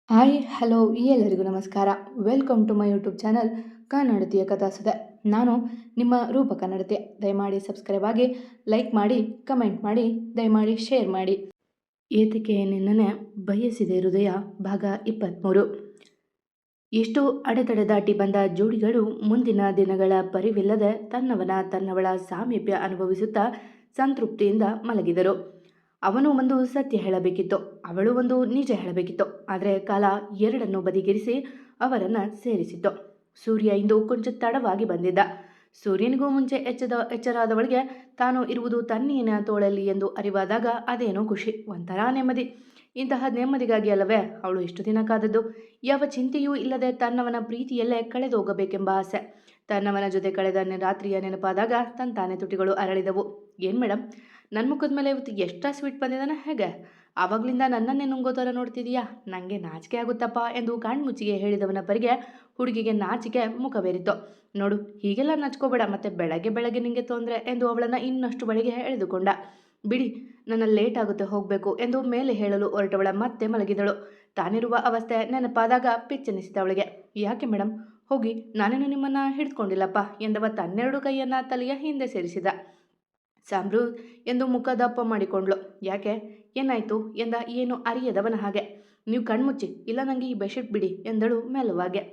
Hi hello ಎಲ್ಲರಿಗೂ ನಮಸ್ಕಾರ. Welcome to my YouTube channel ಕನ್ನಡತಿಯ ಕಥಾಸುಧೆ. ನಾನು ನಿಮ್ಮ ರೂಪ ಕನ್ನಡತಿ. ದಯಮಾಡಿ ಸಬ್ಸ್ಕ್ರೈಬ್ ಆಗಿ, ಲೈಕ್ ಮಾಡಿ, ಕಮೆಂಟ್ ಮಾಡಿ, ದಯಮಾಡಿ ಶೇರ್ ಮಾಡಿ. ಏತಕ್ಕೆ ನಿನ್ನನೆ ಬಯಸಿದೆ ಹೃದಯ ಭಾಗ 23. ಎಷ್ಟು ಅಡೆತಡೆ ದಾಟಿ ಬಂದ ಜೋಡಿಗಳು ಮುಂದಿನ ದಿನಗಳ ಪರಿವಿಲ್ಲದೆ ತನ್ನವಳ ಸಾಮೀಪ್ಯ ಅನುಭವಿಸುತ್ತಾ ಸಂತೃಪ್ತಿಯಿಂದ ಮಲಗಿದರು. ಅವನು ಒಂದು ಸತ್ಯ ಹೇಳಬೇಕಿತ್ತು, ಅವಳು ಒಂದು ನಿಜ ಹೇಳಬೇಕಿತ್ತು. ಆದರೆ ಕಾಲ ಎರಡನ್ನೂ ಬದಿಗಿರಿಸಿ ಅವರನ್ನು ಸೇರಿಸಿತ್ತು. ಸೂರ್ಯ ಇಂದು ಕೊಂಚ ತಡವಾಗಿ ಬಂದಿದ್ದ. ಸೂರ್ಯನಿಗೂ ಮುಂಚೆ ಎಚ್ಚರಾದವಳಿಗೆ ತಾನು ಇರುವುದು ತನ್ನಿನ ತೋಳಲ್ಲಿ ಎಂದು ಅರಿವಾದಾಗ ಅದೇನೋ ಖುಷಿ, ಒಂಥರ ನೆಮ್ಮದಿ. ಇಂತಹ ನೆಮ್ಮದಿಗಾಗಿ ಅಲ್ಲವೇ ಅವಳು ಇಷ್ಟು ದಿನ ಕಾದದ್ದು. ಯಾವ ಚಿಂತೆಯೂ ಇಲ್ಲದೆ ತನ್ನವನ ಪ್ರೀತಿಯಲ್ಲೇ ಕಳೆದೋಗಬೇಕೆಂಬ ಆಸೆ. ತನ್ನವನ ಜೊತೆ ಕಳೆದ ರಾತ್ರಿಯ ನೆನಪಾದಾಗ ತಂತಾನೆ ತುಟಿಗಳು ಅರಳಿದವು. ಏನು ಮೇಡಮ್, ನನ್ನ ಮುಖದ ಮೇಲೆ ಇವತ್ತು ಎಷ್ಟ ಸ್ವೀಟ್ ಬಂದಿದ್ದಾನೆ, ಹೇಗೆ ಆವಾಗಲಿಂದ ನನ್ನನ್ನೇ ನುಂಗೋ ಥರ ನೋಡ್ತಿದೀಯಾ? ನನಗೆ ನಾಚಿಕೆ ಆಗುತ್ತಪ್ಪ ಎಂದು ಕಣ್ಮುಚ್ಚಿಗೆ ಹೇಳಿದವನ ಪರಿಗೆ ಹುಡುಗಿಗೆ ನಾಚಿಕೆ ಮುಖವೇರಿತು. ನೋಡು, ಹೀಗೆಲ್ಲ ನಾಚ್ಕೋಬೇಡ, ಮತ್ತೆ ಬೆಳಗ್ಗೆ ಬೆಳಗ್ಗೆ ನಿಂಗೆ ತೊಂದರೆ ಎಂದು ಅವಳನ್ನು ಇನ್ನಷ್ಟು ಬಳಿಗೆ ಎಳೆದುಕೊಂಡ. ಬಿಡಿ, ನನ್ನ ಲೇಟ್ ಆಗುತ್ತೆ, ಹೋಗಬೇಕು ಎಂದು ಮೇಲೆ ಹೇಳಲು ಹೊರಟವಳ ಮತ್ತೆ ಮಲಗಿದಳು. ತಾನಿರುವ ಅವಸ್ಥೆ ನೆನಪಾದಾಗ ಪಿಚ್ಚೆನಿಸಿದ ಅವಳಿಗೆ. ಯಾಕೆ ಮೇಡಮ್, ಹೋಗಿ, ನಾನೇನು ನಿಮ್ಮನ್ನು ಹಿಡ್ಕೊಂಡಿಲ್ಲಪ್ಪ ಎಂದವ ತನ್ನೆರಡು ಕೈಯನ್ನು ತಲೆಯ ಹಿಂದೆ ಸೇರಿಸಿದ. ಸಾಂಬ್ರು ಎಂದು ಮುಖ ದಪ್ಪ ಮಾಡಿಕೊಂಡ್ಳು. ಯಾಕೆ, ಏನಾಯ್ತು ಎಂದ ಏನು ಅರಿಯದವನ ಹಾಗೆ. ನೀವು ಕಣ್ಮುಚ್ಚಿ, ಇಲ್ಲ ನನಗೆ ಈ ಬೆಡ್ಶೀಟ್ ಬಿಡಿ ಎಂದಳು ಮೆಲ್ಲವಾಗೆ.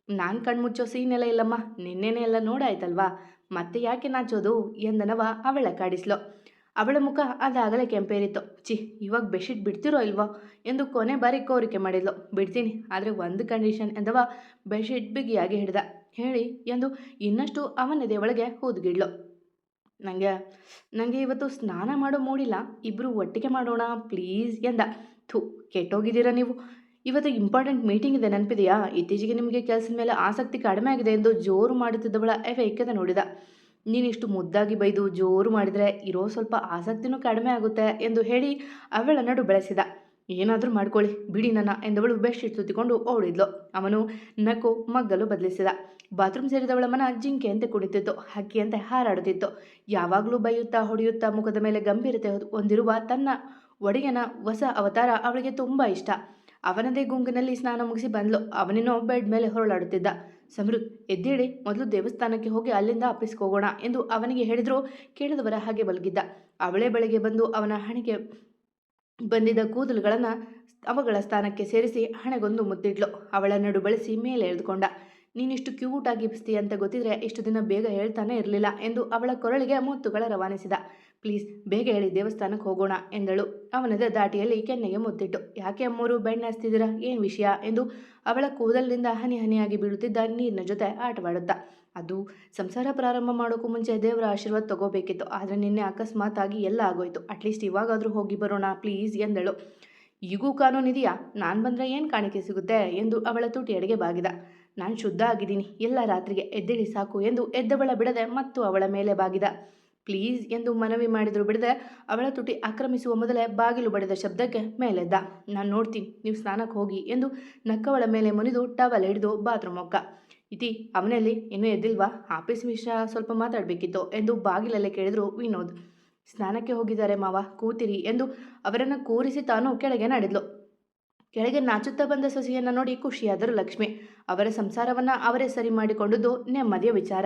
ನಾನು ಕಣ್ಮುಚ್ಚೋ ಸೀನೆಲ್ಲ ಇಲ್ಲಮ್ಮ, ನಿನ್ನೆನೆ ಎಲ್ಲ ನೋಡಾಯ್ತಲ್ವಾ, ಮತ್ತೆ ಯಾಕೆ ನಾಚೋದು ಎಂದನವ ಅವಳ ಕಾಡಿಸ್ಲು. ಅವಳ ಮುಖ ಅದಾಗಲೇ ಕೆಂಪೇರಿತ್ತು. ಚಿ, ಇವಾಗ ಬೆಡ್ಶೀಟ್ ಬಿಡ್ತಿರೋ ಇಲ್ವೋ ಎಂದು ಕೊನೆ ಬಾರಿ ಕೋರಿಕೆ ಮಾಡಿದ್ಲು. ಬಿಡ್ತೀನಿ, ಆದರೆ ಒಂದು ಕಂಡೀಷನ್ ಎಂದವ ಬೆಡ್ಶೀಟ್ ಬಿಗಿಯಾಗಿ ಹಿಡ್ದ. ಹೇಳಿ ಎಂದು ಇನ್ನಷ್ಟು ಅವನದೇ ಒಳಗೆ ಹೂದ್ಗಿಡ್ಲು. ನನಗೆ ಇವತ್ತು ಸ್ನಾನ ಮಾಡೋ ಮೂಡಿಲ್ಲ, ಇಬ್ಬರು ಒಟ್ಟಿಗೆ ಮಾಡೋಣ ಪ್ಲೀಸ್ ಎಂದ. ಥೂ, ಕೆಟ್ಟೋಗಿದ್ದೀರಾ ನೀವು. ಇವತ್ತು ಇಂಪಾರ್ಟೆಂಟ್ ಮೀಟಿಂಗ್ ಇದೆ, ನೆನಪಿದೆಯಾ? ಇತ್ತೀಚೆಗೆ ನಿಮಗೆ ಕೆಲಸದ ಮೇಲೆ ಆಸಕ್ತಿ ಕಡಿಮೆ ಆಗಿದೆ ಎಂದು ಜೋರು ಮಾಡುತ್ತಿದ್ದವಳ ಏಕತೆ ನೋಡಿದ. ನೀನಿಷ್ಟು ಮುದ್ದಾಗಿ ಬೈದು ಜೋರು ಮಾಡಿದರೆ ಇರೋ ಸ್ವಲ್ಪ ಆಸಕ್ತಿನೂ ಕಡಿಮೆ ಆಗುತ್ತೆ ಎಂದು ಹೇಳಿ ಅವಳ ನಡು ಬೆಳೆಸಿದ. ಏನಾದರೂ ಮಾಡ್ಕೊಳ್ಳಿ, ಬಿಡಿ ನನ್ನ ಎಂದವಳು ಬೆಡ್ಶೀಟ್ ಸುತ್ತಿಕೊಂಡು ಓಡಿದ್ಲು. ಅವನು ನಕ್ಕು ಮಗ್ಗಲು ಬದಲಿಸಿದ. ಬಾತ್ರೂಮ್ ಸೇರಿದವಳ ಮನ ಜಿಂಕೆಯಂತೆ ಕುಣಿತಿತ್ತು, ಹಕ್ಕಿಯಂತೆ ಹಾರಾಡುತ್ತಿತ್ತು. ಯಾವಾಗಲೂ ಬೈಯುತ್ತಾ ಹೊಡೆಯುತ್ತಾ ಮುಖದ ಮೇಲೆ ಗಂಭೀರತೆ ಹೊಂದಿರುವ ತನ್ನ ಒಡೆಯನ ಹೊಸ ಅವತಾರ ಅವಳಿಗೆ ತುಂಬ ಇಷ್ಟ. ಅವನದೇ ಗುಂಗಿನಲ್ಲಿ ಸ್ನಾನ ಮುಗಿಸಿ ಬಂದ್ಲು. ಅವನೇನೋ ಬೆಡ್ ಮೇಲೆ ಹೊರಳಾಡುತ್ತಿದ್ದ. ಸಮೃದ್ಧ, ಎದ್ದೇಳಿ, ಮೊದಲು ದೇವಸ್ಥಾನಕ್ಕೆ ಹೋಗಿ ಅಲ್ಲಿಂದ ಹೋಗೋಣ ಎಂದು ಅವನಿಗೆ ಹೇಳಿದ್ರು ಕೇಳಿದವರ ಹಾಗೆ ಮಲಗಿದ್ದ. ಅವಳೇ ಬೆಳಗ್ಗೆ ಬಂದು ಅವನ ಹಣೆಗೆ ಬಂದಿದ್ದ ಕೂದಲುಗಳನ್ನು ಅವುಗಳ ಸ್ಥಾನಕ್ಕೆ ಸೇರಿಸಿ ಹಣೆಗೊಂದು ಮುತ್ತಿಡ್ಲು. ಅವಳ ನಡು ಬಳಸಿ ಮೇಲೆ ಎಳೆದುಕೊಂಡ. ನೀನಿಷ್ಟು ಕ್ಯೂಟಾಗಿ ಬಿಸ್ತಿ ಅಂತ ಗೊತ್ತಿದ್ರೆ ಇಷ್ಟು ದಿನ ಬೇಗ ಹೇಳ್ತಾನೆ ಇರಲಿಲ್ಲ ಎಂದು ಅವಳ ಕೊರಳಿಗೆ ಮುತ್ತುಗಳ ರವಾನಿಸಿದ. ಪ್ಲೀಸ್ ಬೇಗ ಹೇಳಿ, ದೇವಸ್ಥಾನಕ್ಕೆ ಹೋಗೋಣ ಎಂದಳು ಅವನದ ದಾಟಿಯಲ್ಲಿ ಕೆನ್ನೆಗೆ ಮುತ್ತಿಟ್ಟು. ಯಾಕೆ ಅಮ್ಮೋರು ಬೆಣ್ಣೆ ಹಚ್ತಿದ್ದೀರಾ, ಏನು ವಿಷಯ ಎಂದು ಅವಳ ಕೂದಲಿನಿಂದ ಹನಿ ಹನಿಯಾಗಿ ಬೀಳುತ್ತಿದ್ದ ನೀರಿನ ಜೊತೆ ಆಟವಾಡುತ್ತಾ. ಅದು ಸಂಸಾರ ಪ್ರಾರಂಭ ಮಾಡೋಕ್ಕೂ ಮುಂಚೆ ದೇವರ ಆಶೀರ್ವಾದ ತಗೋಬೇಕಿತ್ತು, ಆದರೆ ನಿನ್ನೆ ಅಕಸ್ಮಾತ್ ಆಗಿ ಎಲ್ಲ ಆಗೋಯ್ತು. ಅಟ್ಲೀಸ್ಟ್ ಇವಾಗಾದರೂ ಹೋಗಿ ಬರೋಣ ಪ್ಲೀಸ್ ಎಂದಳು. ಈಗೂ ಕಾನೂನಿದೆಯಾ, ನಾನು ಬಂದರೆ ಏನು ಕಾಣಿಕೆ ಸಿಗುತ್ತೆ ಎಂದು ಅವಳ ತುಟಿಯಡೆಗೆ ಬಾಗಿದ. ನಾನು ಶುದ್ಧ ಆಗಿದ್ದೀನಿ, ಎಲ್ಲ ರಾತ್ರಿಗೆ ಎದ್ದೇಳಿ ಸಾಕು ಎಂದು ಎದ್ದವಳ ಬಿಡದೆ ಮತ್ತು ಅವಳ ಮೇಲೆ ಬಾಗಿದ. ಪ್ಲೀಸ್ ಎಂದು ಮನವಿ ಮಾಡಿದ್ರು ಬಿಡದೆ ಅವಳ ತುಟಿ ಆಕ್ರಮಿಸುವ ಮೊದಲೇ ಬಾಗಿಲು ಬಡಿದ ಶಬ್ದಕ್ಕೆ ಮೇಲೆದ್ದ. ನಾನು ನೋಡ್ತೀನಿ, ನೀವು ಸ್ನಾನಕ್ಕೆ ಹೋಗಿ ಎಂದು ನಕ್ಕವಳ ಮೇಲೆ ಮುನಿದು ಟವಲ್ ಹಿಡಿದು ಬಾತ್ರೂಮ್ ಹೊಕ್ಕ. ಇತಿ, ಅವನಲ್ಲಿ ಇನ್ನೂ ಎದ್ದಿಲ್ವಾ? ಆಫೀಸ್ ವಿಷಯ ಸ್ವಲ್ಪ ಮಾತಾಡಬೇಕಿತ್ತು ಎಂದು ಬಾಗಿಲಲ್ಲೇ ಕೇಳಿದ್ರು ವಿನೋದ್. ಸ್ನಾನಕ್ಕೆ ಹೋಗಿದ್ದಾರೆ ಮಾವ, ಕೂತಿರಿ ಎಂದು ಅವರನ್ನು ಕೂರಿಸಿ ತಾನು ಕೆಳಗೆ ನಡೆದ್ಲು. ಕೆಳಗೆ ನಾಚುತ್ತಾ ಬಂದ ಸೊಸೆಯನ್ನು ನೋಡಿ ಖುಷಿಯಾದರು ಲಕ್ಷ್ಮಿ. ಅವರ ಸಂಸಾರವನ್ನು ಅವರೇ ಸರಿ ಮಾಡಿಕೊಂಡುದು ನೆಮ್ಮದಿಯ ವಿಚಾರ.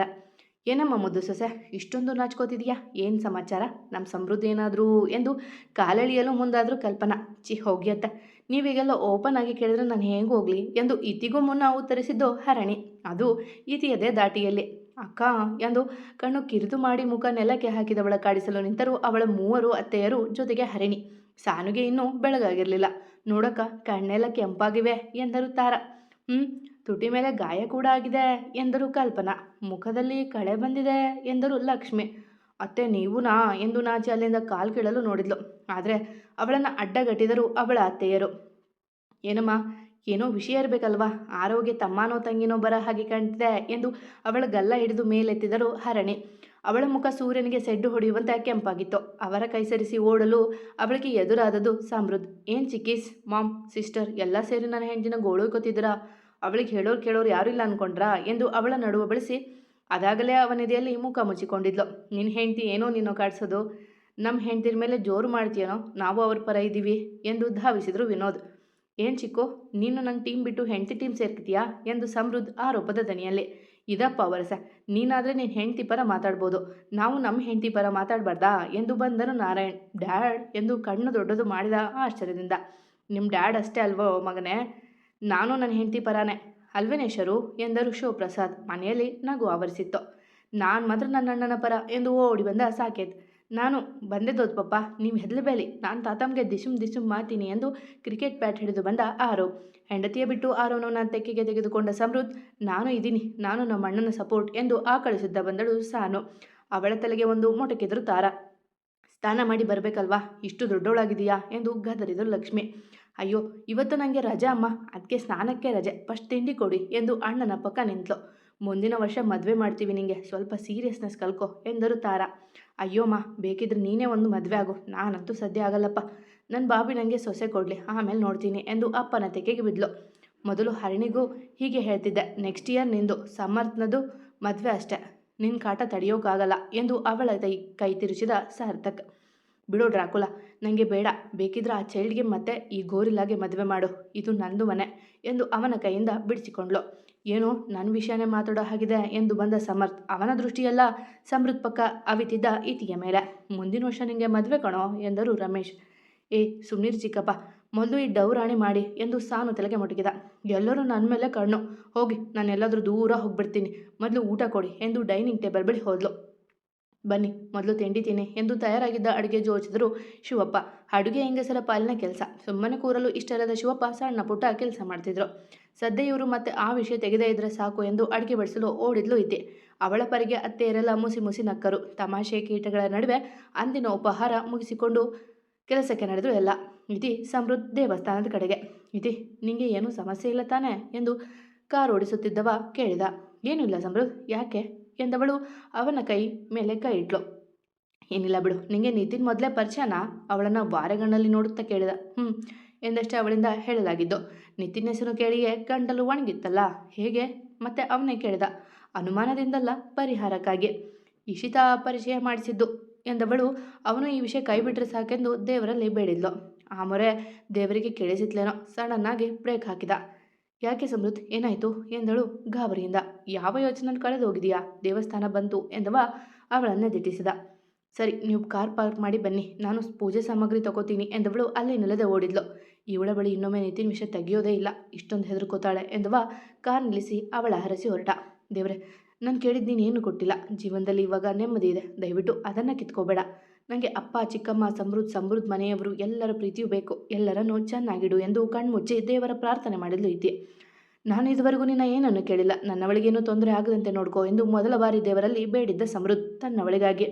ಏನಮ್ಮ ಮುದ್ದು ಸೊಸೆ, ಇಷ್ಟೊಂದು ನಾಚ್ಕೋತಿದೆಯಾ, ಏನು ಸಮಾಚಾರ? ನಮ್ಮ ಸಮೃದ್ಧಿ ಏನಾದರೂ ಎಂದು ಕಾಲೆಳೆಯಲು ಮುಂದಾದರೂ ಕಲ್ಪನಾ. ಚಿ, ಹೋಗ್ಯತ್ತ, ನೀವೀಗೆಲ್ಲ ಓಪನ್ ಆಗಿ ಕೇಳಿದ್ರೆ ನಾನು ಹೇಗೆ ಹೋಗಲಿ ಎಂದು ಇತಿಗೂ ಮುನ್ನ ಉತ್ತರಿಸಿದ್ದು ಹರಣಿ. ಅದು ಇತಿಯದೇ ದಾಟಿಯಲ್ಲಿ. ಅಕ್ಕ ಎಂದು ಕಣ್ಣು ಕಿರಿದು ಮಾಡಿ ಮುಖ ನೆಲಕ್ಕೆ ಹಾಕಿದವಳ ಕಾಡಿಸಲು ನಿಂತರು ಅವಳ ಮೂವರು ಅತ್ತೆಯರು, ಜೊತೆಗೆ ಹರಿಣಿ. ಸಾನುಗೆ ಇನ್ನೂ ಬೆಳಗಾಗಿರಲಿಲ್ಲ. ನೋಡಕ್ಕ, ಕಣ್ಣೆಲ್ಲ ಕೆಂಪಾಗಿವೆ ಎಂದರು ತಾರ. ತುಟಿ ಮೇಲೆ ಗಾಯ ಕೂಡ ಆಗಿದೆ ಎಂದರು ಕಲ್ಪನಾ. ಮುಖದಲ್ಲಿ ಕಳೆ ಬಂದಿದೆ ಎಂದರು ಲಕ್ಷ್ಮಿ. ಅತ್ತೆ ನೀವುನಾ ಎಂದು ನಾಚಿ ಅಲ್ಲಿಂದ ಕಾಲು ಕೀಳಲು ನೋಡಿದ್ಲು. ಆದರೆ ಅವಳನ್ನು ಅಡ್ಡಗಟ್ಟಿದರು ಅವಳ ಅತ್ತೆಯರು. ಏನಮ್ಮ, ಏನೋ ವಿಷಯ ಇರಬೇಕಲ್ವಾ, ಆರೋಗ್ಯ ತಮ್ಮನೋ ತಂಗಿನೋ ಬರ ಹಾಗೆ ಕಾಣ್ತಿದೆ ಎಂದು ಅವಳ ಗಲ್ಲ ಹಿಡಿದು ಮೇಲೆತ್ತಿದರು ಹರಣಿ. ಅವಳ ಮುಖ ಸೂರ್ಯನಿಗೆ ಸೆಡ್ಡು ಹೊಡೆಯುವಂತೆ ಕೆಂಪಾಗಿತ್ತು. ಅವರ ಕೈ ಸರಿಸಿ ಓಡಲು ಅವಳಿಗೆ ಎದುರಾದದ್ದು ಸಮೃದ್ಧ. ಏನು ಚಿಕ್ಕೀಸ್, ಮಾಮ್, ಸಿಸ್ಟರ್ ಎಲ್ಲ ಸೇರಿ ನನ್ನ ಹೆಂಡತಿನ ಗೋಳೋಯ್ಕೋತಿದ್ದೀರಾ? ಅವಳಿಗೆ ಕೇಳೋರು ಯಾರೂ ಇಲ್ಲ ಅನ್ಕೊಂಡ್ರಾ ಎಂದು ಅವಳ ನಡುವ ಬಳಸಿ ಅದಾಗಲೇ ಅವನಿದೆಯಲ್ಲಿ ಮುಖ ಮುಚ್ಚಿಕೊಂಡಿದ್ಲು. ನಿನ್ನ ಹೆಂಡತಿ ಏನೋ ನೀನೋ ಕಾಡಿಸೋದು, ನಮ್ಮ ಹೆಂಡತಿರ ಮೇಲೆ ಜೋರು ಮಾಡ್ತೀಯನೋ, ನಾವು ಅವ್ರ ಪರ ಇದ್ದೀವಿ ಎಂದು ಧಾವಿಸಿದರು ವಿನೋದ್. ಏನು ಚಿಕ್ಕು, ನೀನು ನನ್ನ ಟೀಮ್ ಬಿಟ್ಟು ಹೆಂಡತಿ ಟೀಮ್ ಸೇರ್ಕಿತೀಯಾ ಎಂದು ಸಮೃದ್ಧ ಆರೋಪದ ದನಿಯಲ್ಲಿ. ಇದಪ್ಪ ವರಸ, ನೀನಾದರೆ ನಿನ್ನ ಹೆಂಡತಿ ಪರ ಮಾತಾಡ್ಬೋದು, ನಾವು ನಮ್ಮ ಹೆಂಡತಿ ಪರ ಮಾತಾಡಬಾರ್ದಾ ಎಂದು ಬಂದನು ನಾರಾಯಣ್. ಡ್ಯಾಡ್ ಎಂದು ಕಣ್ಣು ದೊಡ್ಡದು ಮಾಡಿದ ಆಶ್ಚರ್ಯದಿಂದ. ನಿಮ್ಮ ಡ್ಯಾಡ್ ಅಷ್ಟೇ ಅಲ್ವೋ ಮಗನೇ, ನಾನು ನನ್ನ ಹೆಂಡತಿ ಪರಾನೇ ಅಲ್ವೇನೇಶರು ಎಂದರು ಶಿವಪ್ರಸಾದ್. ಮನೆಯಲ್ಲಿ ನಗು ಆವರಿಸಿತ್ತು. ನಾನು ಮಾತ್ರ ನನ್ನ ಅಣ್ಣನ ಪರ ಎಂದು ಓಡಿ ಬಂದ ಸಾಕೇತ್. ನಾನು ಬಂದೆದ್ದೋದು ಪಪ್ಪ, ನೀವು ಹೆದಲಬೇಡಿ, ನಾನು ತಾತಮ್ಗೆ ದಿಶುಮ್ ಮಾಡ್ತೀನಿ ಎಂದು ಕ್ರಿಕೆಟ್ ಬ್ಯಾಟ್ ಹಿಡಿದು ಬಂದ ಆರವ್. ಹೆಂಡತಿಯ ಬಿಟ್ಟು ಆರವ್ನವನ್ನ ತೆಕ್ಕೆಗೆ ತೆಗೆದುಕೊಂಡ ಸಮೃದ್ಧ, ನಾನು ಇದ್ದೀನಿ, ನಾನು ನಮ್ಮ ಅಣ್ಣನ ಸಪೋರ್ಟ್ ಎಂದು ಆಕಳಿಸಿದ್ದ ಬಂದಳು ಸಾನು. ಅವಳ ತಲೆಗೆ ಒಂದು ಮೊಟಕಿದ್ರು ತಾರ. ಸ್ನಾನ ಮಾಡಿ ಬರಬೇಕಲ್ವಾ, ಇಷ್ಟು ದೊಡ್ಡವಳಾಗಿದೆಯಾ ಎಂದು ಗದರಿದರು ಲಕ್ಷ್ಮಿ. ಅಯ್ಯೋ, ಇವತ್ತು ನನಗೆ ರಜೆ ಅಮ್ಮ, ಅದಕ್ಕೆ ಸ್ನಾನಕ್ಕೆ ರಜೆ, ಫಸ್ಟ್ ತಿಂಡಿ ಕೊಡಿ ಎಂದು ಅಣ್ಣನ ಪಕ್ಕ ನಿಂತಳು. ಮುಂದಿನ ವರ್ಷ ಮದುವೆ ಮಾಡ್ತೀವಿ, ನಿಂಗೆ ಸ್ವಲ್ಪ ಸೀರಿಯಸ್ನೆಸ್ ಕಲ್ಕೊ ಎಂದರು ತಾರಾ. ಅಯ್ಯೋಮ್ಮ, ಬೇಕಿದ್ರೆ ನೀನೇ ಒಂದು ಮದುವೆ ಆಗು, ನಾನಂತೂ ಸದ್ಯ ಆಗಲ್ಲಪ್ಪ, ನನ್ನ ಬಾಬಿ ನನಗೆ ಸೊಸೆ ಕೊಡಲಿ, ಆಮೇಲೆ ನೋಡ್ತೀನಿ ಎಂದು ಅಪ್ಪನ ತೆಕೆಗೆ ಬಿದ್ಲು. ಮೊದಲು ಹರಣಿಗೂ ಹೀಗೆ ಹೇಳ್ತಿದ್ದೆ, ನೆಕ್ಸ್ಟ್ ಇಯರ್ ನಿಂದು ಸಮರ್ಥನದು ಮದುವೆ ಅಷ್ಟೆ, ನಿನ್ನ ಕಾಟ ತಡೆಯೋಕ್ಕಾಗಲ್ಲ ಎಂದು ಅವಳ ಕೈ ತಿರುಚಿದ ಸಾರ್ಥಕ್. ಬಿಡೋ ಡ್ರಾಕುಲ, ನನಗೆ ಬೇಡ, ಬೇಕಿದ್ರೆ ಆ ಚೈಲ್ಡ್ಗೆ ಮತ್ತೆ ಈ ಗೋರಿಲಾಗೆ ಮದುವೆ ಮಾಡು, ಇದು ನಂದು ಮನೆ ಎಂದು ಅವನ ಕೈಯಿಂದ ಬಿಡಿಸಿಕೊಂಡ್ಳು. ಏನೋ ನನ್ನ ವಿಷಯನೇ ಮಾತಾಡೋ ಹಾಗಿದೆ ಎಂದು ಬಂದ ಸಮರ್ಥ್. ಅವನ ದೃಷ್ಟಿಯೆಲ್ಲ ಸಮೃದ್ಧ ಪಕ್ಕ ಅವಿತಿದ್ದ ಈತಿಯ ಮೇಲೆ. ಮುಂದಿನ ವರ್ಷ ನಿಮಗೆ ಮದುವೆ ಕಣೋ ಎಂದರು ರಮೇಶ್. ಏ ಸುಮ್ನೀರ್ ಚಿಕ್ಕಪ್ಪ, ಮೊದಲು ಈ ಡೌರಾಣಿ ಮಾಡಿ ಎಂದು ಸಾನು ತಲೆಗೆ ಮುಟುಕಿದ. ಎಲ್ಲರೂ ನನ್ನ ಮೇಲೆ ಕಣ್ಣು, ಹೋಗಿ ನಾನೆಲ್ಲಾದರೂ ದೂರ ಹೋಗ್ಬಿಡ್ತೀನಿ, ಮೊದಲು ಊಟ ಕೊಡಿ ಎಂದು ಡೈನಿಂಗ್ ಟೇಬಲ್ ಬಳಿ ಹೋದ್ಲು. ಬನ್ನಿ ಮೊದಲು ತಿಂಡಿತೀನಿ ಎಂದು ತಯಾರಾಗಿದ್ದ ಅಡುಗೆ ಜೋಚಿಸಿದರು ಶಿವಪ್ಪ. ಅಡುಗೆ ಹೆಂಗಸರ ಪಾಲಿನ ಕೆಲಸ, ಸುಮ್ಮನೆ ಕೂರಲು ಇಷ್ಟರದ ಶಿವಪ್ಪ ಸಣ್ಣ ಪುಟ್ಟ ಕೆಲಸ ಮಾಡ್ತಿದ್ರು. ಸದ್ಯ ಇವರು ಮತ್ತೆ ಆ ವಿಷಯ ತೆಗೆದೇ ಇದ್ರೆ ಸಾಕು ಎಂದು ಅಡುಗೆ ಬಡಿಸಲು ಓಡಿದ್ಲು ಇದ್ದೆ. ಅವಳ ಪರಿಗೆ ಅತ್ತೆಯರೆಲ್ಲ ಮುಸಿ ಮುಸಿ ನಕ್ಕರು. ತಮಾಷೆ ಕೀಟಗಳ ನಡುವೆ ಅಂದಿನ ಉಪಹಾರ ಮುಗಿಸಿಕೊಂಡು ಕೆಲಸಕ್ಕೆ ನಡೆದು ಎಲ್ಲ. ಇತಿ ಸಮೃದ್ಧ ದೇವಸ್ಥಾನದ ಕಡೆಗೆ. ಇತಿ, ನಿಂಗೆ ಏನೂ ಸಮಸ್ಯೆ ಇಲ್ಲ ತಾನೇ ಎಂದು ಕಾರ್ ಓಡಿಸುತ್ತಿದ್ದವ ಕೇಳಿದ. ಏನೂ ಇಲ್ಲ ಸಮೃದ್ಧ, ಯಾಕೆ ಎಂದವಳು ಅವನ ಕೈ ಮೇಲೆ ಕೈ ಇಟ್ಲು. ಏನಿಲ್ಲ ಬಿಡು, ನಿಂಗೆ ನಿತಿನ್ ಮೊದಲೇ ಪರಿಚಯನಾ, ಅವಳನ್ನು ವಾರಗಣ್ಣಲ್ಲಿ ನೋಡುತ್ತಾ ಕೇಳಿದ. ಎಂದಷ್ಟೇ ಅವಳಿಂದ ಹೇಳಲಾಗಿದ್ದು. ನಿತಿನ್ ಹೆಸರು ಕೇಳಿಯೇ ಗಂಟಲು ಒಣಗಿತ್ತಲ್ಲ, ಹೇಗೆ ಮತ್ತೆ ಅವನೇ ಕೇಳಿದ. ಅನುಮಾನದಿಂದಲ್ಲ, ಪರಿಹಾರಕ್ಕಾಗಿ. ಇಶಿತಾ ಪರಿಚಯ ಮಾಡಿಸಿದ್ದು ಎಂದವಳು. ಅವನು ಈ ವಿಷಯ ಕೈಬಿಟ್ರೆ ಸಾಕೆಂದು ದೇವರಲ್ಲಿ ಬೇಡಿದ್ಲು. ಆ ಮೊರೆ ದೇವರಿಗೆ ಕೇಳಿಸಿತ್ಲೇನೋ, ಸಡನ್ನಾಗಿ ಬ್ರೇಕ್ ಹಾಕಿದ. ಯಾಕೆ ಸಮೃದ್ಧ, ಏನಾಯಿತು ಎಂದಳು ಗಾಬರಿಯಿಂದ. ಯಾವ ಯೋಚನೆ ಕಳೆದು ಹೋಗಿದೆಯಾ, ದೇವಸ್ಥಾನ ಬಂತು ಎಂದವ ಅವಳನ್ನೇ ದಿಟ್ಟಿಸಿದ. ಸರಿ, ನೀವು ಕಾರ್ ಪಾರ್ಕ್ ಮಾಡಿ ಬನ್ನಿ, ನಾನು ಪೂಜೆ ಸಾಮಗ್ರಿ ತಗೋತೀನಿ ಎಂದವಳು ಅಲ್ಲಿ ನಿಲ್ಲದೆ ಓಡಿದ್ಲು. ಇವಳ ಬಳಿ ಇನ್ನೊಮ್ಮೆ ನಿತಿನ್ ವಿಷಯ ತೆಗೆಯೋದೇ ಇಲ್ಲ, ಇಷ್ಟೊಂದು ಹೆದರ್ಕೋತಾಳೆ ಎಂದವ ಕಾರ್ ನಿಲ್ಲಿಸಿ ಅವಳ ಹರಸಿ ಹೊರಟ. ದೇವ್ರೆ, ನಾನು ಕೇಳಿದ್ದು ನೀನೇನು ಕೊಟ್ಟಿಲ್ಲ, ಜೀವನದಲ್ಲಿ ಇವಾಗ ನೆಮ್ಮದಿ ಇದೆ, ದಯವಿಟ್ಟು ಅದನ್ನು ಕಿತ್ಕೋಬೇಡ. ನನಗೆ ಅಪ್ಪ, ಚಿಕ್ಕಮ್ಮ, ಸಮೃದ್ಧ ಮನೆಯವರು ಎಲ್ಲರ ಪ್ರೀತಿಯೂ ಬೇಕು, ಎಲ್ಲರನ್ನೂ ಚೆನ್ನಾಗಿಡು ಎಂದು ಕಣ್ಮುಚ್ಚಿ ದೇವರ ಪ್ರಾರ್ಥನೆ ಮಾಡಿದ್ಲು ಇದ್ದೆ. ನಾನು ಇದುವರೆಗೂ ನಿನ್ನ ಏನನ್ನು ಕೇಳಿಲ್ಲ, ನನ್ನವಳಿಗೇನೂ ತೊಂದರೆ ಆಗದಂತೆ ನೋಡ್ಕೋ ಎಂದು ಮೊದಲ ಬಾರಿ ದೇವರಲ್ಲಿ ಬೇಡಿದ್ದ ಸಮೃದ್ಧ ತನ್ನವಳಿಗಾಗಿ.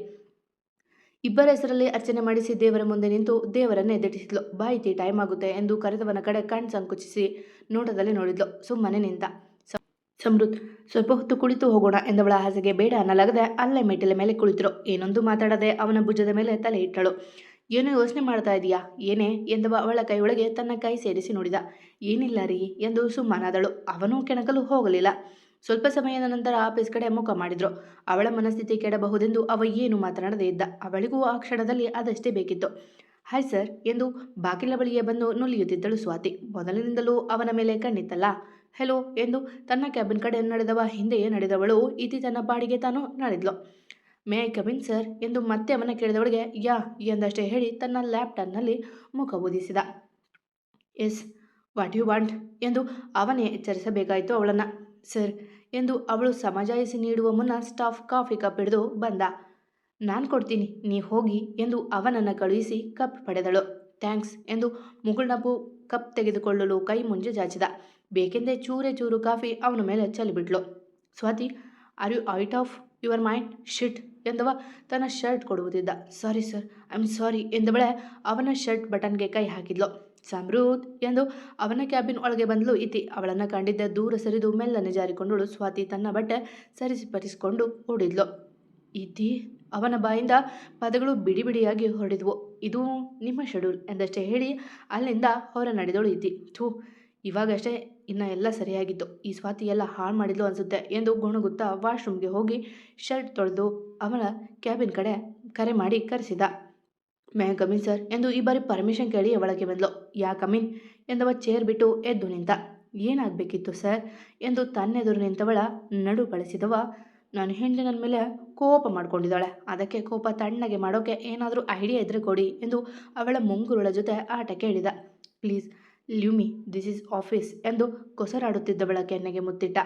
ಇಬ್ಬರ ಹೆಸರಲ್ಲಿ ಅರ್ಚನೆ ಮಾಡಿಸಿ ದೇವರ ಮುಂದೆ ನಿಂತು ದೇವರನ್ನೇ ದಿಟ್ಟಿಸಿದ್ಲು. ಬಾಯಿತಿ, ಟೈಮ್ ಆಗುತ್ತೆ ಎಂದು ಕರೆದವನ ಕಡೆ ಕಣ್ ಸಂಕುಚಿಸಿ ನೋಟದಲ್ಲಿ ನೋಡಿದ್ಲು. ಸುಮ್ಮನೆ ನಿಂತ ಸಮೃದ್ಧ ಸ್ವಲ್ಪ ಹೊತ್ತು ಕುಳಿತು ಹೋಗೋಣ ಎಂದವಳ ಆಸೆಗೆ ಬೇಡ ಅನ್ನಲಾಗದೆ ಅಲ್ಲೇ ಮೆಟ್ಟಿಲ ಮೇಲೆ ಕುಳಿತರು. ಏನೊಂದು ಮಾತಾಡದೆ ಅವನ ಭುಜದ ಮೇಲೆ ತಲೆ ಇಟ್ಟಳು. ಏನೋ ಯೋಚನೆ ಮಾಡ್ತಾ ಇದೀಯಾ, ಏನೇ ಎಂದವ ಅವಳ ಕೈಯೊಳಗೆ ತನ್ನ ಕೈ ಸೇರಿಸಿ ನೋಡಿದ. ಏನಿಲ್ಲ ರೀ ಎಂದು ಸುಮ್ಮನಾದಳು. ಅವನೂ ಕೆಣಕಲು ಹೋಗಲಿಲ್ಲ. ಸ್ವಲ್ಪ ಸಮಯದ ನಂತರ ಆಫೀಸ್ ಕಡೆ ಮುಖ ಮಾಡಿದ್ರು. ಅವಳ ಮನಸ್ಥಿತಿ ಕೆಡಬಹುದೆಂದು ಅವ ಏನು ಮಾತನಾಡದೇ ಇದ್ದ. ಅವಳಿಗೂ ಆ ಕ್ಷಣದಲ್ಲಿ ಅದಷ್ಟೇ ಬೇಕಿತ್ತು. ಹಾಯ್ ಸರ್ ಎಂದು ಬಾಗಿಲ ಬಳಿಯೇ ಬಂದು ನುಲಿಯುತ್ತಿದ್ದಳು ಸ್ವಾತಿ. ಮೊದಲಿನಿಂದಲೂ ಅವನ ಮೇಲೆ ಕಣ್ಣಿತ್ತಲ್ಲ. ಹೆಲೋ ಎಂದು ತನ್ನ ಕ್ಯಾಬಿನ್ ಕಡೆ ನಡೆದವ ಹಿಂದೆಯೇ ನಡೆದವಳು ಇತಿ ತನ್ನ ಪಾಡಿಗೆ ತಾನು ನಡೆದ್ಲು. ಮೇ ಐ ಕಮಿನ್ ಸರ್ ಎಂದು ಮತ್ತೆ ಅವನ ಕೇಳಿದವಳಿಗೆ ಯಾ ಎಂದಷ್ಟೇ ಹೇಳಿ ತನ್ನ ಲ್ಯಾಪ್ಟಾಪ್ನಲ್ಲಿ ಮುಖ ಊದಿಸಿದ. ಎಸ್, ವಾಟ್ ಯು ವಾಂಟ್ ಎಂದು ಅವನೇ ಎಚ್ಚರಿಸಬೇಕಾಯಿತು ಅವಳನ್ನು. ಸರ್ ಎಂದು ಅವಳು ಸಮಜಾಯಿಸಿ ನೀಡುವ ಮುನ್ನ ಸ್ಟಾಫ್ ಕಾಫಿ ಕಪ್ ಹಿಡಿದು ಬಂದ. ನಾನು ಕೊಡ್ತೀನಿ, ನೀ ಹೋಗಿ ಎಂದು ಅವನನ್ನು ಕಳುಹಿಸಿ ಕಪ್ ಪಡೆದಳು. ಥ್ಯಾಂಕ್ಸ್ ಎಂದು ಮುಗುಳ್ನಪ್ಪು ಕಪ್ ತೆಗೆದುಕೊಳ್ಳಲು ಕೈ ಮುಂಜೆ ಚಾಚಿದ. ಬೇಕೆಂದೇ ಚೂರೇ ಚೂರು ಕಾಫಿ ಅವನ ಮೇಲೆ ಚೆಲ್ಲಿಬಿಟ್ಲು. Swathi, are you out of your mind shit ಎಂದವ ತನ್ನ ಶರ್ಟ್ ಕೊಡುವುದಿದ್ದ. Sorry sir, I am sorry ಎಂದವಳೆ ಅವನ ಶರ್ಟ್ ಬಟನ್ಗೆ ಕೈ ಹಾಕಿದ್ಲು. ಸಮೃದ್ಧ ಎಂದು ಅವನ ಕ್ಯಾಬಿನ್ ಒಳಗೆ ಬಂದಳು ಇತಿ. ಅವಳನ್ನು ಕಂಡಿದ್ದ ದೂರ ಸರಿದು ಮೆಲ್ಲನೆ ಜಾರಿಕೊಂಡಳು ಸ್ವಾತಿ. ತನ್ನ ಬಟ್ಟೆ ಸರಿಪಡಿಸಿಕೊಂಡು ಓಡಿದ್ಲು. ಇತಿ ಅವನ ಬಾಯಿಂದ ಪದಗಳು ಬಿಡಿ ಬಿಡಿಯಾಗಿ ಹೊರಡಿದ್ವು. ಇದು ನಿಮ್ಮ ಶೆಡ್ಯೂಲ್ ಎಂದಷ್ಟೇ ಹೇಳಿ ಅಲ್ಲಿಂದ ಹೊರ ನಡೆದಳು ಇತಿ. ಥೂ, ಇವಾಗಷ್ಟೇ ಇನ್ನು ಎಲ್ಲ ಸರಿಯಾಗಿತ್ತು, ಈ ಸ್ವಾತಿ ಎಲ್ಲ ಹಾಳು ಮಾಡಿದ್ಲು ಅನಿಸುತ್ತೆ ಎಂದು ಗೊಣಗುತ್ತಾ ವಾಶ್ರೂಮ್ಗೆ ಹೋಗಿ ಶರ್ಟ್ ತೊಳೆದು ಅವನ ಕ್ಯಾಬಿನ್ ಕಡೆ ಕರೆ ಮಾಡಿ ಕರೆಸಿದ. ಮೇ ಕಮಿನ್ ಸರ್ ಎಂದು ಈ ಬಾರಿ ಪರ್ಮಿಷನ್ ಕೇಳಿ ಒಳಗೆ ಬಂದಳು. ಯಾ ಕಮಿನ್ ಎಂದವ ಚೇರ್ ಬಿಟ್ಟು ಎದ್ದು ನಿಂತ. ಏನಾಗಬೇಕಿತ್ತು ಸರ್ ಎಂದು ತನ್ನೆದುರು ನಿಂತವಳ ನಡು ಬಳಸಿದವ. ನನ್ನ ಹೆಂಡತಿ ನನ್ನ ಮೇಲೆ ಕೋಪ ಮಾಡ್ಕೊಂಡಿದ್ದಾಳೆ, ಅದಕ್ಕೆ ಕೋಪ ತಣ್ಣಗೆ ಮಾಡೋಕೆ ಏನಾದರೂ ಐಡಿಯಾ ಇದ್ದರೆ ಕೊಡಿ ಎಂದು ಅವಳ ಮುಂಗುರುಳ ಜೊತೆ ಆಟಕ್ಕೆ ಹೇಳಿದ. Please leave me, this is office ಎಂದು ಕೊಸರಾಡುತ್ತಿದ್ದವಳ ಕೆನ್ನೆಗೆ ಮುತ್ತಿಟ್ಟ.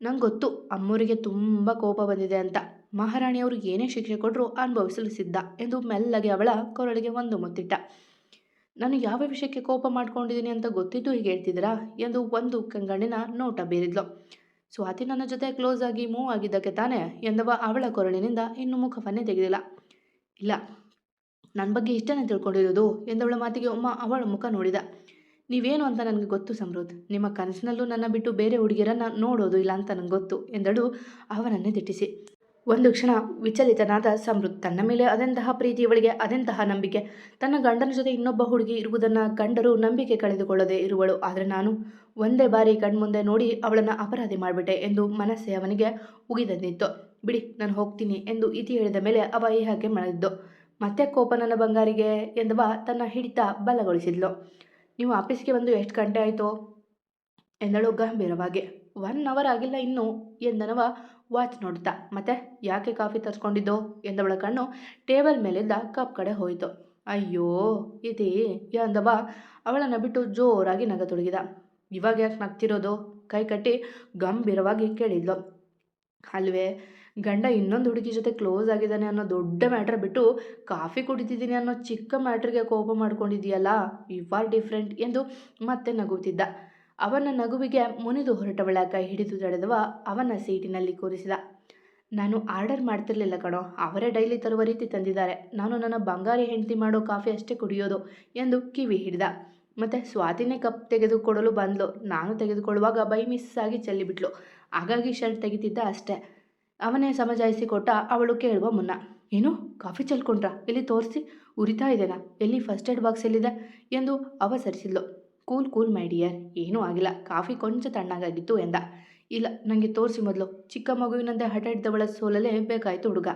ನಂಗೆ ಗೊತ್ತು ಅಮ್ಮೂರಿಗೆ ತುಂಬ ಕೋಪ ಬಂದಿದೆ ಅಂತ. ಮಹಾರಾಣಿಯವರು ಏನೇ ಶಿಕ್ಷೆ ಕೊಟ್ಟರೂ ಅನುಭವಿಸಲು ಸಿದ್ಧ ಎಂದು ಮೆಲ್ಲಗೆ ಅವಳ ಕೊರಳಿಗೆ ಒಂದು ಮುತ್ತಿಟ್ಟ. ನಾನು ಯಾವ ವಿಷಯಕ್ಕೆ ಕೋಪ ಮಾಡ್ಕೊಂಡಿದ್ದೀನಿ ಅಂತ ಗೊತ್ತಿದ್ದು ಹೀಗೆ ಹೇಳ್ತಿದ್ದೀರಾ ಎಂದು ಒಂದು ಕಂಗಣ್ಣಿನ ನೋಟ ಬೀರಿದ್ಲು. ಸ್ವಾತಿ ನನ್ನ ಜೊತೆ ಕ್ಲೋಸ್ ಆಗಿ ಮೂವ್ ಆಗಿದ್ದಕ್ಕೆ ತಾನೇ ಎಂದವ ಅವಳ ಕೊರಳಿನಿಂದ ಇನ್ನು ಮುಖವನ್ನೇ ತೆಗೆದಿಲ್ಲ. ಇಲ್ಲ, ನನ್ನ ಬಗ್ಗೆ ಇಷ್ಟನೇ ತಿಳ್ಕೊಂಡಿರೋದು ಎಂದವಳ ಮಾತಿಗೆ ಅವಳ ಮುಖ ನೋಡಿದ. ನೀವೇನು ಅಂತ ನನಗೆ ಗೊತ್ತು ಸಮೃದ್ಧ್, ನಿಮ್ಮ ಕನಸಿನಲ್ಲೂ ನನ್ನ ಬಿಟ್ಟು ಬೇರೆ ಹುಡುಗಿಯರನ್ನು ನೋಡೋದು ಇಲ್ಲ ಅಂತ ನನಗೆ ಗೊತ್ತು ಎಂದಳು ಅವನನ್ನೇ ದಿಟ್ಟಿಸಿ. ಒಂದು ಕ್ಷಣ ವಿಚಲಿತನಾದ ಸಮೃದ್ಧ್. ತನ್ನ ಮೇಲೆ ಅದೆಂತಹ ಪ್ರೀತಿ, ಇವಳಿಗೆ ಅದೆಂತಹ ನಂಬಿಕೆ. ತನ್ನ ಗಂಡನ ಜೊತೆ ಇನ್ನೊಬ್ಬ ಹುಡುಗಿ ಇರುವುದನ್ನು ಕಂಡರೂ ನಂಬಿಕೆ ಕಳೆದುಕೊಳ್ಳದೆ ಇರುವಳು. ಆದರೆ ನಾನು ಒಂದೇ ಬಾರಿ ಕಣ್ಮುಂದೆ ನೋಡಿ ಅವಳನ್ನು ಅಪರಾಧಿ ಮಾಡಿಬಿಟ್ಟೆ ಎಂದು ಮನಸ್ಸೇ ಅವನಿಗೆ ಉಗಿದಂದಿತ್ತು. ಬಿಡಿ, ನಾನು ಹೋಗ್ತೀನಿ ಎಂದು ಇತಿ ಹೇಳಿದ ಮೇಲೆ ಅವ ಏಹಕ್ಕೆ ಮಳೆದಿದ್ದು. ಮತ್ತೆ ಕೋಪ ನನ್ನ ಬಂಗಾರಿಗೆ ಎಂದವ ತನ್ನ ಹಿಡಿತ ಬಲಗೊಳಿಸಿದ್ಲು. ನೀವು ಆಫೀಸ್ಗೆ ಬಂದು ಎಷ್ಟು ಗಂಟೆ ಆಯಿತು ಎಂದಳು ಗಂಭೀರವಾಗಿ. 1 ಅವರ್ ಆಗಿಲ್ಲ ಇನ್ನೂ ಎಂದನವ ವಾಚ್ ನೋಡ್ತಾ. ಮತ್ತೆ ಯಾಕೆ ಕಾಫಿ ತರಿಸ್ಕೊಂಡಿದ್ದೋ ಎಂದವಳ ಕಣ್ಣು ಟೇಬಲ್ ಮೇಲಿದ್ದ ಕಪ್ ಕಡೆ ಹೋಯಿತು. ಅಯ್ಯೋ ಇತಿ ಎಂದವ ಅವಳನ್ನು ಬಿಟ್ಟು ಜೋರಾಗಿ ನಗತೊಡಗಿದ. ಇವಾಗ ಯಾಕೆ ನಗ್ತಿರೋದು ಕೈ ಕಟ್ಟಿ ಗಂಭೀರವಾಗಿ ಕೇಳಿದ್ಲು. ಅಲ್ವೇ, ಗಂಡ ಇನ್ನೊಂದು ಹುಡುಗಿ ಜೊತೆ ಕ್ಲೋಸ್ ಆಗಿದ್ದಾನೆ ಅನ್ನೋ ದೊಡ್ಡ ಮ್ಯಾಟ್ರ್ ಬಿಟ್ಟು ಕಾಫಿ ಕುಡಿತಿದ್ದೀನಿ ಅನ್ನೋ ಚಿಕ್ಕ ಮ್ಯಾಟ್ರಿಗೆ ಕೋಪ ಮಾಡ್ಕೊಂಡಿದೆಯಲ್ಲ, ಯು ಆರ್ ಡಿಫ್ರೆಂಟ್ ಎಂದು ಮತ್ತೆ ನಗುತ್ತಿದ್ದ. ಅವನ ನಗುವಿಗೆ ಮುನಿದು ಹೊರಟವಳ ಕೈ ಹಿಡಿದು ತಡೆದವ ಅವನ ಸೀಟಿನಲ್ಲಿ ಕೂರಿಸಿದ. ನಾನು ಆರ್ಡರ್ ಮಾಡ್ತಿರ್ಲಿಲ್ಲ ಕಣೋ, ಅವರೇ ಡೈಲಿ ತರುವ ರೀತಿ ತಂದಿದ್ದಾರೆ. ನಾನು ನನ್ನ ಬಂಗಾರಿ ಹೆಂಡತಿ ಮಾಡೋ ಕಾಫಿ ಅಷ್ಟೇ ಕುಡಿಯೋದು ಎಂದು ಕಿವಿ ಹಿಡಿದ. ಮತ್ತು ಸ್ವಾತಿನೇ ಕಪ್ ತೆಗೆದುಕೊಡಲು ಬಂದ್ಲು. ನಾನು ತೆಗೆದುಕೊಳ್ಳುವಾಗ ಬೈ ಮಿಸ್ ಆಗಿ ಚೆಲ್ಲಿಬಿಟ್ಲು, ಹಾಗಾಗಿ ಶರ್ಟ್ ತೆಗಿತಿದ್ದ ಅಷ್ಟೇ. ಅವನೇ ಸಮಜಾಯಿಸಿ ಕೊಟ್ಟ. ಅವಳು ಕೇಳುವ ಮುನ್ನ, ಏನು ಕಾಫಿ ಚೆಲ್ಕೊಂಡ್ರಾ, ಎಲ್ಲಿ ತೋರಿಸಿ, ಉರಿತಾ ಇದೆನಾ, ಎಲ್ಲಿ ಫಸ್ಟ್ ಏಡ್ ಬಾಕ್ಸ್ ಎಲ್ಲಿದೆ ಎಂದು ಅವಸರಿಸಿದ್ಲು. ಕೂಲ್ ಕೂಲ್ ಮೈ ಡಿಯರ್, ಏನೂ ಆಗಿಲ್ಲ, ಕಾಫಿ ಕೊಂಚ ತಣ್ಣಗಾಗಿತ್ತು ಎಂದ. ಇಲ್ಲ, ನನಗೆ ತೋರಿಸಿ ಮೊದಲು. ಚಿಕ್ಕ ಮಗುವಿನಂತೆ ಹಠ ಹಿಡಿದವಳ ಸೋಲಲೇ ಬೇಕಾಯಿತು ಹುಡುಗ.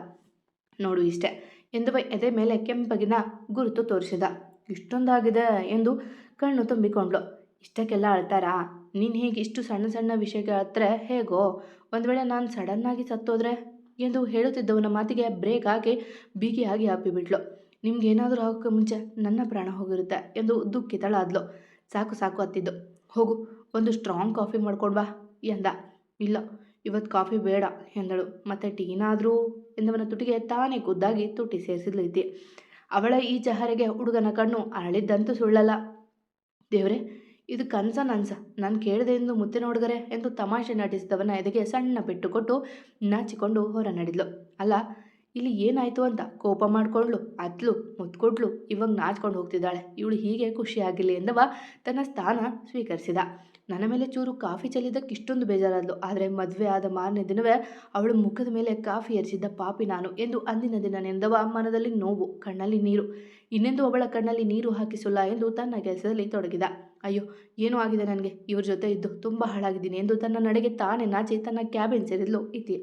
ನೋಡು ಇಷ್ಟೇ ಎಂದವ ಎದೆ ಮೇಲೆ ಕೆಂಪಗಿನ ಗುರುತು ತೋರಿಸಿದ. ಇಷ್ಟೊಂದಾಗಿದೆ ಎಂದು ಕಣ್ಣು ತುಂಬಿಕೊಂಡ್ಳು. ಇಷ್ಟಕ್ಕೆಲ್ಲ ಅಳ್ತಾರಾ? ನೀನು ಹೀಗೆ ಇಷ್ಟು ಸಣ್ಣ ಸಣ್ಣ ವಿಷಯಕ್ಕೆ ಅಳ್ತರೆ ಹೇಗೋ? ಒಂದು ವೇಳೆ ನಾನು ಸಡನ್ನಾಗಿ ಸತ್ತೋದ್ರೆ ಎಂದು ಹೇಳುತ್ತಿದ್ದವನ ಮಾತಿಗೆ ಬ್ರೇಕ್ ಹಾಕಿ ಬಿಗಿಯಾಗಿ ಹಾಪಿಬಿಟ್ಲು. ನಿಮ್ಗೇನಾದರೂ ಆಗೋಕ್ಕೆ ಮುಂಚೆ ನನ್ನ ಪ್ರಾಣ ಹೋಗಿರುತ್ತೆ ಎಂದು ದುಃಖಿತಳಾದ್ಲು. ಸಾಕು ಸಾಕು ಹತ್ತಿದ್ದು, ಹೋಗು ಒಂದು ಸ್ಟ್ರಾಂಗ್ ಕಾಫಿ ಮಾಡ್ಕೊಡ್ವಾ ಎಂದ. ಇಲ್ಲ, ಇವತ್ತು ಕಾಫಿ ಬೇಡ ಎಂದಳು. ಮತ್ತೆ ಟೀನಾದರೂ ಎಂದವನ ತುಟಿಗೆ ತಾನೇ ಖುದ್ದಾಗಿ ತುಟಿ ಸೇರಿಸಿದ್ಲು ಇತಿ. ಅವಳ ಈ ಚಹರೆಗೆ ಹುಡುಗನ ಕಣ್ಣು ಅರಳಿದ್ದಂತೂ ಸುಳ್ಳಲ್ಲ. ದೇವ್ರೆ, ಇದು ಕನಸ ನನ್ಸ, ನಾನು ಕೇಳಿದೆ ಎಂದು ಮುತ್ತಿನ ಹುಡುಗರೆ ಎಂದು ತಮಾಷೆ ನಟಿಸಿದವನ ಎದೆಗೆ ಸಣ್ಣ ಪೆಟ್ಟು ಕೊಟ್ಟು ನಾಚಿಕೊಂಡು ಹೊರ ನಡೆದ್ಲು. ಅಲ್ಲ, ಇಲ್ಲಿ ಏನಾಯಿತು ಅಂತ ಕೋಪ ಮಾಡಿಕೊಂಡ್ಲು, ಅತ್ಲು, ಮುತ್ಕೊಡ್ಲು, ಇವಾಗ ನಾಚ್ಕೊಂಡು ಹೋಗ್ತಿದ್ದಾಳೆ. ಇವಳು ಹೀಗೆ ಖುಷಿಯಾಗಿಲ್ಲ ಎಂದವ ತನ್ನ ಸ್ಥಾನ ಸ್ವೀಕರಿಸಿದ. ನನ್ನ ಮೇಲೆ ಚೂರು ಕಾಫಿ ಚೆಲ್ಲಿದ್ದಕ್ಕೆ ಇಷ್ಟೊಂದು ಬೇಜಾರಾದ್ಲು. ಆದರೆ ಮದುವೆ ಆದ ಮಾರನೇ ದಿನವೇ ಅವಳ ಮುಖದ ಮೇಲೆ ಕಾಫಿ ಎರಚಿದ್ದ ಪಾಪಿ ನಾನು ಎಂದು ಅಂದಿನ ದಿನ ನೆಂದವ ಮನದಲ್ಲಿ ನೋವು, ಕಣ್ಣಲ್ಲಿ ನೀರು. ಇನ್ನೆಂದು ಅವಳ ಕಣ್ಣಲ್ಲಿ ನೀರು ಹಾಕಿಸಲ್ಲ ಎಂದು ತನ್ನ ಕೆಲಸದಲ್ಲಿ ತೊಡಗಿದ. ಅಯ್ಯೋ, ಏನೂ ಆಗಿದೆ ನನಗೆ, ಇವ್ರ ಜೊತೆ ಇದ್ದು ತುಂಬ ಹಾಳಾಗಿದ್ದೀನಿ ಎಂದು ತನ್ನ ನಡೆಗೆ ತಾನೇ ನಾಚಿ ತನ್ನ ಕ್ಯಾಬಿನ್ ಸೇರಿದ್ಲು ಇತಿ.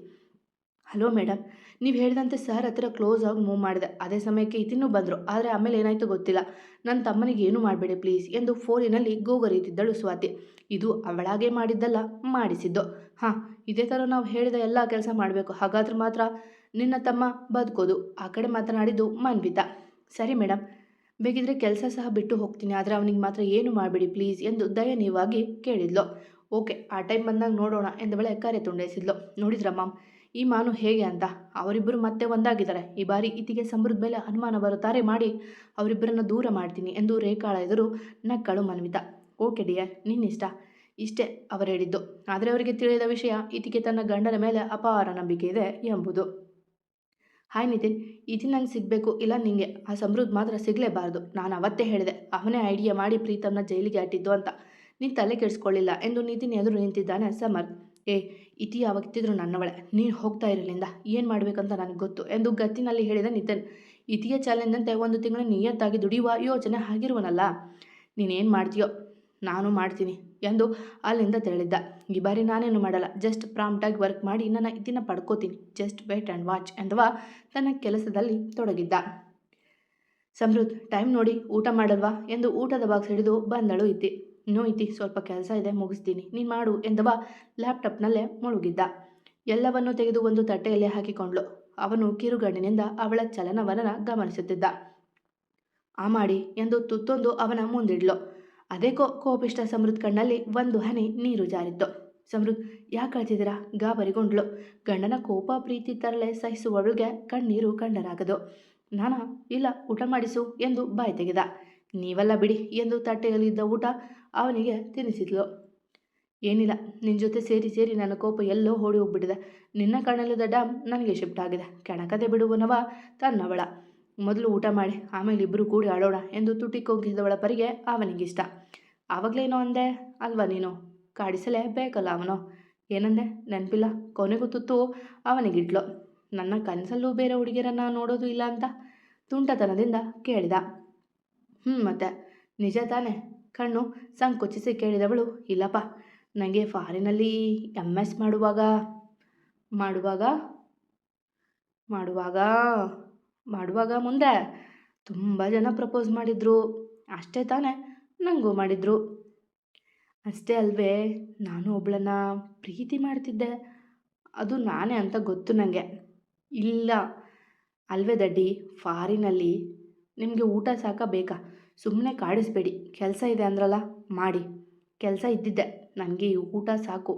ಹಲೋ ಮೇಡಮ್, ನೀವು ಹೇಳಿದಂತೆ ಸರ್ ಹತ್ತಿರ ಕ್ಲೋಸ್ ಆಗಿ ಮೂವ್ ಮಾಡಿದೆ. ಅದೇ ಸಮಯಕ್ಕೆ ಇತಿನೂ ಬಂದರು. ಆದರೆ ಆಮೇಲೆ ಏನಾಯಿತು ಗೊತ್ತಿಲ್ಲ. ನನ್ನ ತಮ್ಮನಿಗೆ ಏನೂ ಮಾಡಬೇಡಿ ಪ್ಲೀಸ್ ಎಂದು ಫೋನಿನಲ್ಲಿ ಗೋಗರೀತಿದ್ದಳು ಸ್ವಾತಿ. ಇದು ಅವಳಾಗೆ ಮಾಡಿದ್ದಲ್ಲ, ಮಾಡಿಸಿದ್ದು. ಹಾಂ, ಇದೇ ಥರ ನಾವು ಹೇಳಿದ ಎಲ್ಲ ಕೆಲಸ ಮಾಡಬೇಕು, ಹಾಗಾದ್ರೆ ಮಾತ್ರ ನಿನ್ನ ತಮ್ಮ ಬದುಕೋದು. ಆ ಕಡೆ ಮಾತನಾಡಿದ್ದು ಮನ್ವಿತಾ. ಸರಿ ಮೇಡಮ್, ಬೇಕಿದ್ರೆ ಕೆಲಸ ಸಹ ಬಿಟ್ಟು ಹೋಗ್ತೀನಿ, ಆದರೆ ಅವನಿಗೆ ಮಾತ್ರ ಏನು ಮಾಡಬೇಡಿ ಪ್ಲೀಸ್ ಎಂದು ದಯನೀಯವಾಗಿ ಕೇಳಿದ್ಲು. ಓಕೆ, ಆ ಟೈಮ್ ಬಂದಾಗ ನೋಡೋಣ ಎಂದವಳೆ ಕರೆ ತುಂಡೈಸಿದ್ಲು. ನೋಡಿದ್ರ ಮ್ಯಾಮ್, ಈ ಮಾನು ಹೇಗೆ ಅಂತ? ಅವರಿಬ್ಬರು ಮತ್ತೆ ಒಂದಾಗಿದ್ದಾರೆ. ಈ ಬಾರಿ ಇತಿಗೆ ಸಮೃದ್ಧ ಮೇಲೆ ಅನುಮಾನ ಬರುತ್ತಾರೆ ಮಾಡಿ ಅವರಿಬ್ಬರನ್ನು ದೂರ ಮಾಡ್ತೀನಿ ಎಂದು ರೇಖಾಳ ಎದುರು ನಕ್ಕಳು ಮನ್ವಿತಾ. ಓಕೆ ಡಿಯರ್, ನಿನ್ನಿಷ್ಟ. ಇಷ್ಟೇ ಅವರು ಹೇಳಿದ್ದು. ಆದರೆ ಅವರಿಗೆ ತಿಳಿದ ವಿಷಯ ಇತಿಗೆ ತನ್ನ ಗಂಡನ ಮೇಲೆ ಅಪಾರ ನಂಬಿಕೆ ಇದೆ ಎಂಬುದು. ಹಾಯ್ ನಿತಿನ್, ಇತಿ ನಂಗೆ ಸಿಗಬೇಕು, ಇಲ್ಲ ನಿಂಗೆ. ಆ ಸಮೃದ್ಧ ಮಾತ್ರ ಸಿಗಲೇಬಾರ್ದು. ನಾನು ಅವತ್ತೇ ಹೇಳಿದೆ, ಅವನೇ ಐಡಿಯಾ ಮಾಡಿ ಪ್ರೀತಮ್ನ ಜೈಲಿಗೆ ಅಟ್ಟಿದ್ದು ಅಂತ. ನೀನು ತಲೆ ಕೆಡಿಸ್ಕೊಳ್ಳಿಲ್ಲ ಎಂದು ನಿತಿನ್ ಎದುರು ನಿಂತಿದ್ದಾನೆ ಸಮರ್. ಇತಿ ಯಾವತ್ತಿದ್ರು ನನ್ನವಳೆ, ನೀನು ಹೋಗ್ತಾ ಇರಲಿಂದ ಏನು ಮಾಡಬೇಕಂತ ನನಗೆ ಗೊತ್ತು ಎಂದು ಗತ್ತಿನಲ್ಲಿ ಹೇಳಿದ ನಿತಿನ್. ಇತಿಯ ಚಾಲೆಂಜ್ನಂತೆ 1 ತಿಂಗಳು ನಿಯತ್ತಾಗಿ ದುಡಿಯುವ ಯೋಚನೆ ಆಗಿರುವನಲ್ಲ. ನೀನೇನು ಮಾಡ್ತೀಯೋ ನಾನು ಮಾಡ್ತೀನಿ ಎಂದು ಅಲ್ಲಿಂದ ತೆರಳಿದ್ದ. ಈ ಬಾರಿ ನಾನೇನು ಮಾಡಲ್ಲ, ಜಸ್ಟ್ ಪ್ರಾಂಪ್ಟಾಗಿ ವರ್ಕ್ ಮಾಡಿ ನನ್ನ ಇತಿನ ಪಡ್ಕೋತೀನಿ. ಜಸ್ಟ್ ವೇಟ್ ಆ್ಯಂಡ್ ವಾಚ್ ಎಂದವ ತನ್ನ ಕೆಲಸದಲ್ಲಿ ತೊಡಗಿದ್ದ. ಸಮೃದ್ಧ ಟೈಮ್ ನೋಡಿ ಊಟ ಮಾಡಲ್ವಾ ಎಂದು ಊಟದ ಬಾಕ್ಸ್ ಹಿಡಿದು ಬಂದಳು ಇತಿ. ಇನ್ನೂ ಇತಿ, ಸ್ವಲ್ಪ ಕೆಲಸ ಇದೆ, ಮುಗಿಸ್ತೀನಿ, ನೀನು ಮಾಡು ಎಂದವ ಲ್ಯಾಪ್ಟಾಪ್ನಲ್ಲೇ ಮುಳುಗಿದ್ದ. ಎಲ್ಲವನ್ನೂ ತೆಗೆದು ಒಂದು ತಟ್ಟೆಯಲ್ಲಿ ಹಾಕಿಕೊಂಡ್ಳು. ಅವನು ಕಿರುಗಣ್ಣಿನಿಂದ ಅವಳ ಚಲನವಲನ ಗಮನಿಸುತ್ತಿದ್ದ. ಆ ಮಾಡಿ ಎಂದು ತುತ್ತೊಂದು ಅವನ ಮುಂದಿಡ್ಲು. ಅದೇಕೋ ಕೋಪಿಷ್ಟ ಸಮೃದ್ಧ ಕಣ್ಣಲ್ಲಿ ಒಂದು ಹನಿ ನೀರು ಜಾರಿತ್ತು. ಸಮೃದ್ಧ, ಯಾಕೆ ಅಳ್ತಿದ್ದೀರಾ? ಗಾಬರಿಗೊಂಡ್ಳು. ಗಂಡನ ಕೋಪ ಪ್ರೀತಿ ತರಲೆ ಸಹಿಸುವವಳಿಗೆ ಕಣ್ಣೀರು ಕಂಡರಾಗದು. ನಾನಾ? ಇಲ್ಲ, ಊಟ ಮಾಡಿಸು ಎಂದು ಬಾಯಿ ತೆಗೆದ. ನೀವಲ್ಲ ಬಿಡಿ ಎಂದು ತಟ್ಟೆಯಲ್ಲಿದ್ದ ಊಟ ಅವನಿಗೆ ತಿನ್ನಿಸಿದ್ಲು. ಏನಿಲ್ಲ, ನಿನ್ನ ಜೊತೆ ಸೇರಿ ಸೇರಿ ನನ್ನ ಕೋಪ ಎಲ್ಲೋ ಓಡಿ ಹೋಗ್ಬಿಟ್ಟಿದೆ. ನಿನ್ನ ಕಣ್ಣಲ್ಲಿದ್ದ ಡ್ಯಾಮ್ ನನಗೆ ಶಿಫ್ಟ್ ಆಗಿದೆ. ಕೆಣಕದೆ ಬಿಡುವನವ ತನ್ನವಳ. ಮೊದಲು ಊಟ ಮಾಡಿ, ಆಮೇಲೆ ಇಬ್ಬರು ಕೂಡಿ ಆಡೋಣ ಎಂದು ತುಟಿ ಕೊಗ್ಗಿದವಳ ಪರಿಗೆ ಅವನಿಗಿಷ್ಟ. ಆವಾಗಲೇನೋ ಅಂದೆ ಅಲ್ವಾ ನೀನು? ಕಾಡಿಸಲೇ ಬೇಕಲ್ಲ ಅವನು. ಏನಂದೆ? ನೆನಪಿಲ್ಲ. ಕೊನೆಗೂ ತುತ್ತು ಅವನಿಗಿಟ್ಲು. ನನ್ನ ಕನಸಲ್ಲೂ ಬೇರೆ ಹುಡುಗಿಯರನ್ನು ನೋಡೋದು ಇಲ್ಲ ಅಂತ ತುಂಟತನದಿಂದ ಕೇಳಿದ. ಮತ್ತೆ ನಿಜ ತಾನೆ? ಕಣ್ಣು ಸಂಕುಚಿಸಿ ಕೇಳಿದವಳು. ಇಲ್ಲಪ್ಪ, ನನಗೆ ಫಾರಿನಲ್ಲಿ MS ಮಾಡುವಾಗ ಮುಂದೆ ತುಂಬ ಜನ ಪ್ರಪೋಸ್ ಮಾಡಿದ್ರು. ಅಷ್ಟೇ ತಾನೆ? ನನಗೂ ಮಾಡಿದ್ರು. ಅಷ್ಟೇ ಅಲ್ವೇ, ನಾನು ಒಬ್ಳನ್ನ ಪ್ರೀತಿ ಮಾಡ್ತಿದ್ದೆ. ಅದು ನಾನೇ ಅಂತ ಗೊತ್ತು ನನಗೆ. ಇಲ್ಲ ಅಲ್ವೇ ದಡ್ಡಿ, ಫಾರಿನಲ್ಲಿ ನಿಮಗೆ ಊಟ ಸಾಕ ಬೇಕಾ? ಸುಮ್ಮನೆ ಕಾಡಿಸ್ಬೇಡಿ. ಕೆಲಸ ಇದೆ ಅಂದ್ರಲ್ಲ, ಮಾಡಿ. ಕೆಲಸ ಇದ್ದಿದ್ದೆ, ನನಗೆ ಈ ಊಟ ಸಾಕು.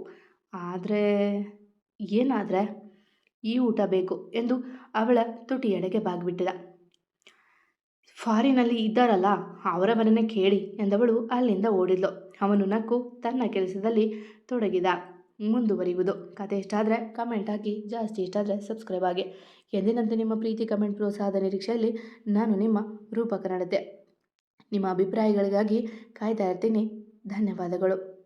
ಆದರೆ ಏನಾದರೆ? ಈ ಊಟ ಬೇಕು ಎಂದು ಅವಳ ತುಟಿಯೆಡೆಗೆ ಬಾಗ್ಬಿಟ್ಟಿದ. ಫಾರಿನಲ್ಲಿ ಇದ್ದಾರಲ್ಲ, ಅವರ ಮನೆಯೇ ಕೇಳಿ ಎಂದವಳು ಅಲ್ಲಿಂದ ಓಡಿದ್ಲು. ಅವನು ನಕ್ಕು ತನ್ನ ಕೆಲಸದಲ್ಲಿ ತೊಡಗಿದ. ಮುಂದುವರಿಯುವುದು. ಕತೆ ಇಷ್ಟ ಆದರೆ ಕಮೆಂಟ್ ಹಾಕಿ, ಜಾಸ್ತಿ ಇಷ್ಟ ಆದರೆ ಸಬ್ಸ್ಕ್ರೈಬ್ ಆಗಿ. ಎಂದಿನಂತೆ ನಿಮ್ಮ ಪ್ರೀತಿ, ಕಮೆಂಟ್, ಪ್ರೋತ್ಸಾಹದ ನಿರೀಕ್ಷೆಯಲ್ಲಿ ನಾನು ನಿಮ್ಮ ರೂಪ ಕನ್ನಡತೆ. ನಿಮ್ಮ ಅಭಿಪ್ರಾಯಗಳಿಗಾಗಿ ಕಾಯ್ತಾ ಇರ್ತೀನಿ. ಧನ್ಯವಾದಗಳು.